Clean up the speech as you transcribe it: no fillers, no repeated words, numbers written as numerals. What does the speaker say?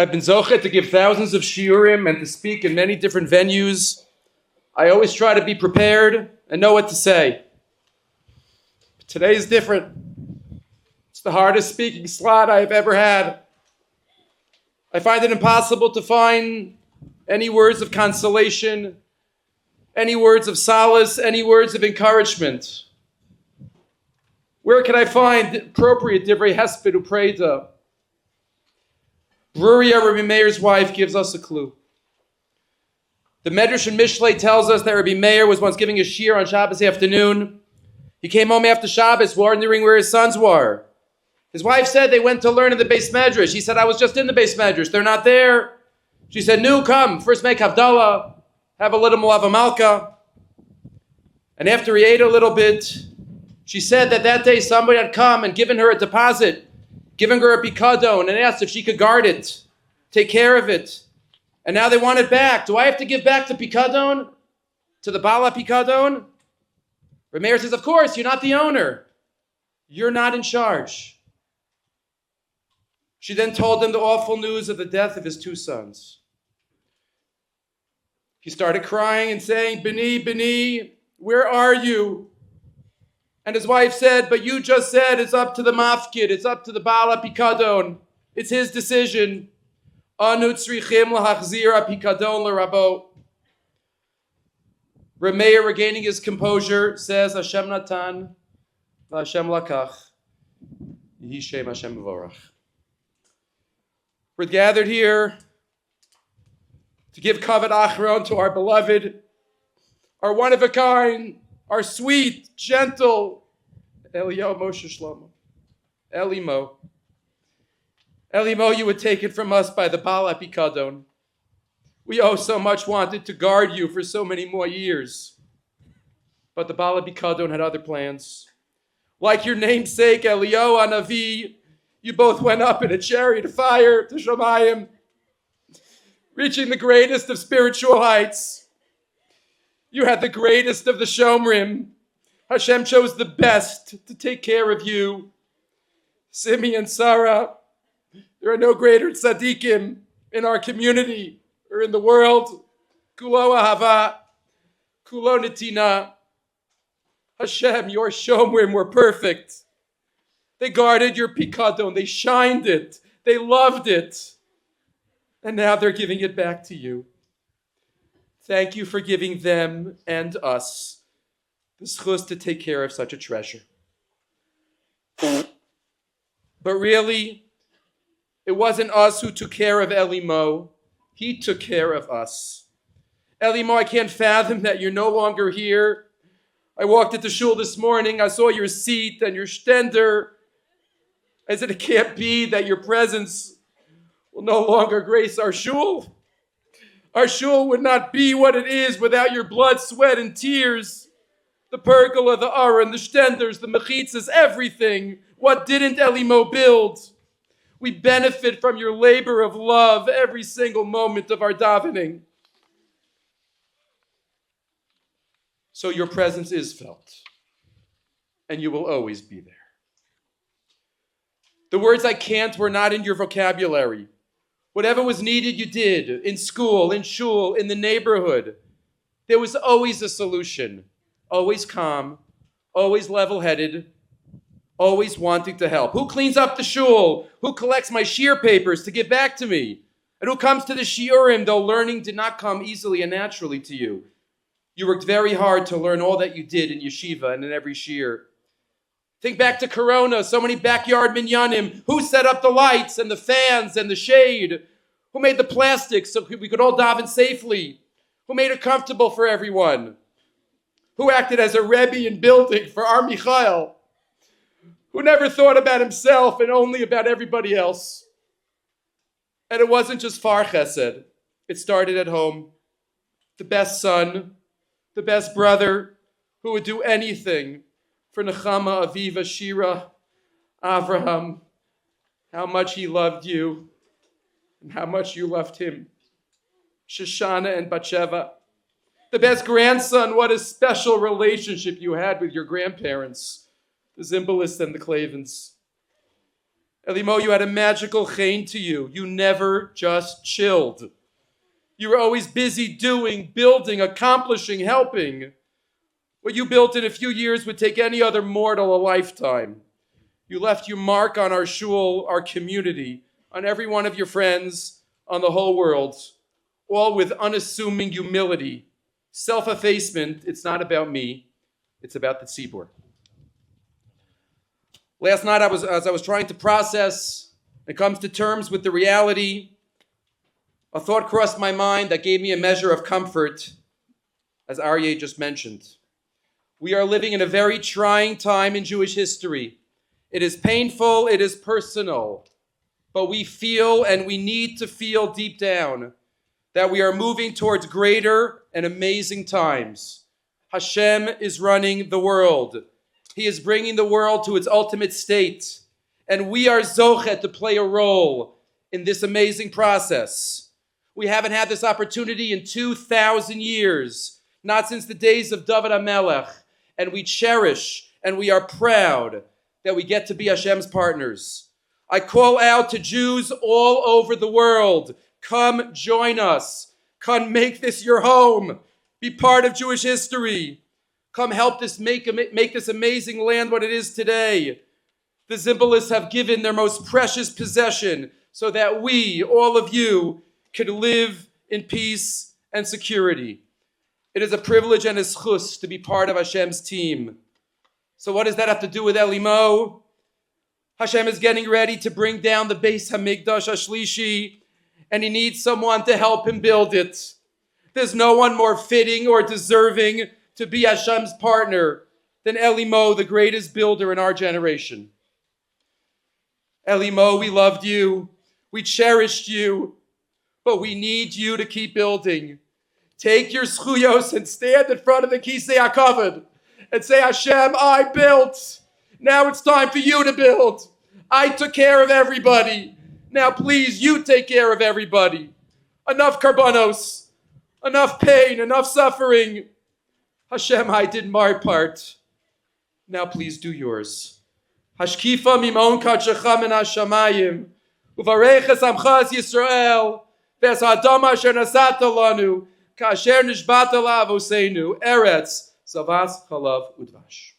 I've been zochet to give thousands of shiurim and to speak in many different venues. I always try to be prepared and know what to say. But today is different. It's the hardest speaking slot I've ever had. I find it impossible to find any words of consolation, any words of solace, any words of encouragement. Where can I find appropriate divrei hesped upreida? Bruria, Rabbi Meir's wife, gives us a clue. The Medrash and Mishlei tells us that Rabbi Meir was once giving a shiur on Shabbos afternoon. He came home after Shabbos wondering where his sons were. His wife said they went to learn in the Beis Medrash. He said, I was just in the Beis Medrash. They're not there. She said, no, come. First make Havdalah. Have a little Malava Malka. And after he ate a little bit, she said that day somebody had come and given her a deposit, giving her a pikadon, and asked if she could guard it, take care of it. And now they want it back. Do I have to give back the pikadon? To the Bala pikadon? Rabbi Meir says, of course, you're not the owner. You're not in charge. She then told him the awful news of the death of his two sons. He started crying and saying, Bini, Bini, where are you? And his wife said, but you just said it's up to the mafkid, it's up to the Bala Pikadon. It's his decision. Anu tzrichim lahachzir pikadon l'rabo. Rabbi Meir, regaining his composure, says, Hashem natan, Hashem lakach, Yehi Shem Hashem v'vorach. We're gathered here to give kavod achron to our beloved, our one-of-a-kind, our sweet, gentle Eliyahu Moshe Shlomo. Elimo. Elimo, you were taken from us by the Baal Apikadon. We so much wanted to guard you for so many more years. But the Baal Apikadon had other plans. Like your namesake, Eliyahu Hanavi, you both went up in a chariot of fire to Shamayim, reaching the greatest of spiritual heights. You had the greatest of the Shomrim. Hashem chose the best to take care of you. Simi and Sarah, there are no greater tzaddikim in our community or in the world. Kulo ahava, kulo netina. Hashem, your Shomrim were perfect. They guarded your pikadon. They shined it. They loved it. And now they're giving it back to you. Thank you for giving them and us the zchus to take care of such a treasure. But really, it wasn't us who took care of Elimo. He took care of us. Elimo, I can't fathom that you're no longer here. I walked into shul this morning. I saw your seat and your stender. I said, it can't be that your presence will no longer grace our shul. Our shul would not be what it is without your blood, sweat, and tears. The pergola, the aron, the stenders, the mechitzas, everything. What didn't Elimo build? We benefit from your labor of love every single moment of our davening. So your presence is felt, and you will always be there. The words I can't were not in your vocabulary. Whatever was needed, you did. In school, in shul, in the neighborhood. There was always a solution. Always calm, always level-headed, always wanting to help. Who cleans up the shul? Who collects my shiur papers to give back to me? And who comes to the shiurim, though learning did not come easily and naturally to you? You worked very hard to learn all that you did in yeshiva and in every shiur. Think back to Corona, so many backyard minyanim. Who set up the lights and the fans and the shade? Who made the plastics so we could all daven safely? Who made it comfortable for everyone? Who acted as a Rebbe in building for our Michael? Who never thought about himself and only about everybody else? And it wasn't just far chesed. It started at home. The best son, the best brother, who would do anything for Nechama, Aviva, Shira, Avraham, how much he loved you and how much you loved him. Shoshana and Batsheva. The best grandson, what a special relationship you had with your grandparents, the Zimbalists and the Clavens. Elimo, you had a magical chen to you. You never just chilled. You were always busy doing, building, accomplishing, helping. What you built in a few years would take any other mortal a lifetime. You left your mark on our shul, our community, on every one of your friends, on the whole world, all with unassuming humility, self-effacement. It's not about me, it's about the tzibur. Last night, as I was trying to process and come to terms with the reality, a thought crossed my mind that gave me a measure of comfort, as Aryeh just mentioned. We are living in a very trying time in Jewish history. It is painful, it is personal, but we feel, and we need to feel deep down, that we are moving towards greater and amazing times. Hashem is running the world. He is bringing the world to its ultimate state, and we are zochet to play a role in this amazing process. We haven't had this opportunity in 2,000 years, not since the days of David HaMelech, and we cherish and we are proud that we get to be Hashem's partners. I call out to Jews all over the world, come join us. Come make this your home. Be part of Jewish history. Come help this make this amazing land what it is today. The Zimbalists have given their most precious possession so that we, all of you, could live in peace and security. It is a privilege and a schus to be part of Hashem's team. So what does that have to do with Elimo? Hashem is getting ready to bring down the Beis Hamikdash Ashlishi, and he needs someone to help him build it. There's no one more fitting or deserving to be Hashem's partner than Elimo, the greatest builder in our generation. Elimo, we loved you, we cherished you, but we need you to keep building. Take your schuyos and stand in front of the Kisei HaKavod and say, Hashem, I built. Now it's time for you to build. I took care of everybody. Now please, you take care of everybody. Enough karbanos, enough pain, enough suffering. Hashem, I did my part. Now please do yours. Hashkifa mimon kadshecha min hashamayim, uvareches amcha es Yisrael, ves ha'adam asher nasata lanu, kasher nishbata la'avoseinu, eretz, savas chalav udvash.